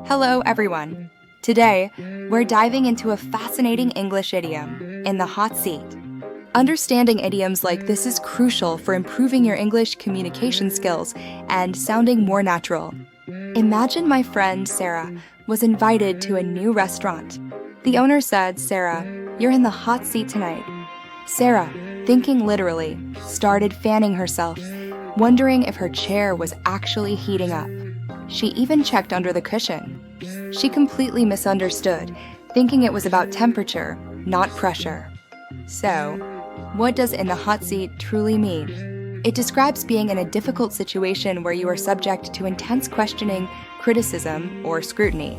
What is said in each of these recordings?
Hello, everyone. Today, we're diving into a fascinating English idiom, in the hot seat. Understanding idioms like this is crucial for improving your English communication skills and sounding more natural. Imagine my friend Sarah was invited to a new restaurant. The owner said, "Sarah, you're in the hot seat tonight." Sarah, thinking literally, started fanning herself, wondering if her chair was actually heating up. She even checked under the cushion. She completely misunderstood, thinking it was about temperature, not pressure. So, what does "in the hot seat" truly mean? It describes being in a difficult situation where you are subject to intense questioning, criticism, or scrutiny.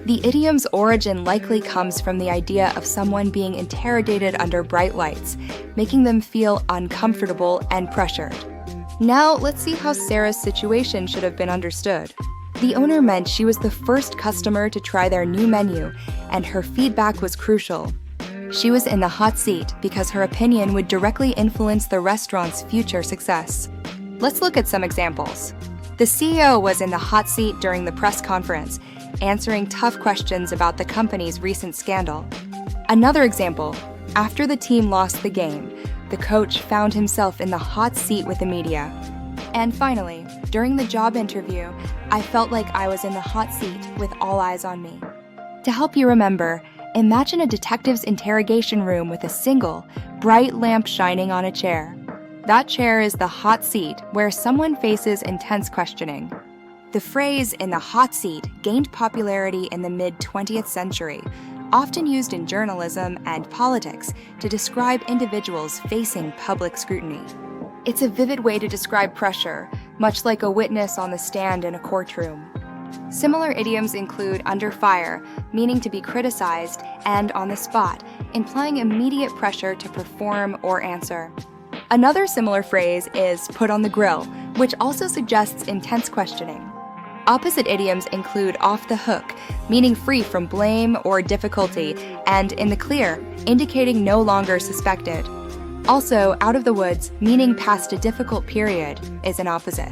The idiom's origin likely comes from the idea of someone being interrogated under bright lights, making them feel uncomfortable and pressured. Now, let's see how Sarah's situation should have been understood. The owner meant she was the first customer to try their new menu, and her feedback was crucial. She was in the hot seat because her opinion would directly influence the restaurant's future success. Let's look at some examples. The CEO was in the hot seat during the press conference, answering tough questions about the company's recent scandal. Another example, after the team lost the game, the coach found himself in the hot seat with the media. And finally, during the job interview, I felt like I was in the hot seat with all eyes on me. To help you remember, imagine a detective's interrogation room with a single, bright lamp shining on a chair. That chair is the hot seat where someone faces intense questioning. The phrase "in the hot seat" gained popularity in the mid-20th century, often used in journalism and politics to describe individuals facing public scrutiny. It's a vivid way to describe pressure, much like a witness on the stand in a courtroom. Similar idioms include "under fire," meaning to be criticized, and "on the spot," implying immediate pressure to perform or answer. Another similar phrase is "put on the grill," which also suggests intense questioning. Opposite idioms include "off the hook," meaning free from blame or difficulty, and "in the clear," indicating no longer suspected. Also, "out of the woods," meaning past a difficult period, is an opposite.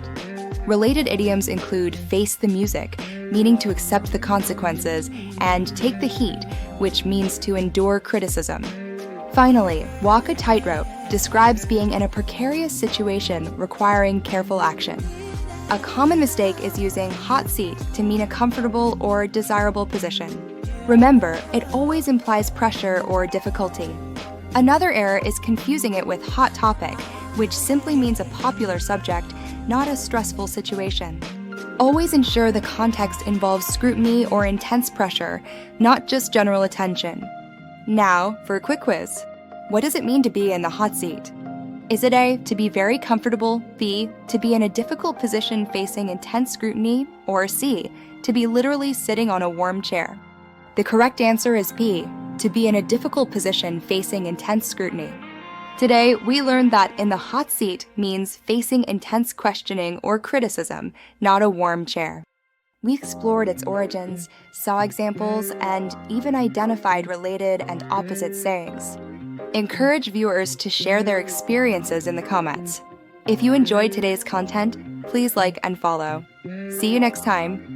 Related idioms include "face the music," meaning to accept the consequences, and "take the heat," which means to endure criticism. Finally, "walk a tightrope" describes being in a precarious situation requiring careful action. A common mistake is using "hot seat" to mean a comfortable or desirable position. Remember, it always implies pressure or difficulty. Another error is confusing it with "hot topic," which simply means a popular subject, not a stressful situation. Always ensure the context involves scrutiny or intense pressure, not just general attention. Now, for a quick quiz. What does it mean to be in the hot seat? Is it A, to be very comfortable, B, to be in a difficult position facing intense scrutiny, or C, to be literally sitting on a warm chair? The correct answer is B, to be in a difficult position facing intense scrutiny. Today, we learned that "in the hot seat" means facing intense questioning or criticism, not a warm chair. We explored its origins, saw examples, and even identified related and opposite sayings. Encourage viewers to share their experiences in the comments. If you enjoyed today's content, please like and follow. See you next time.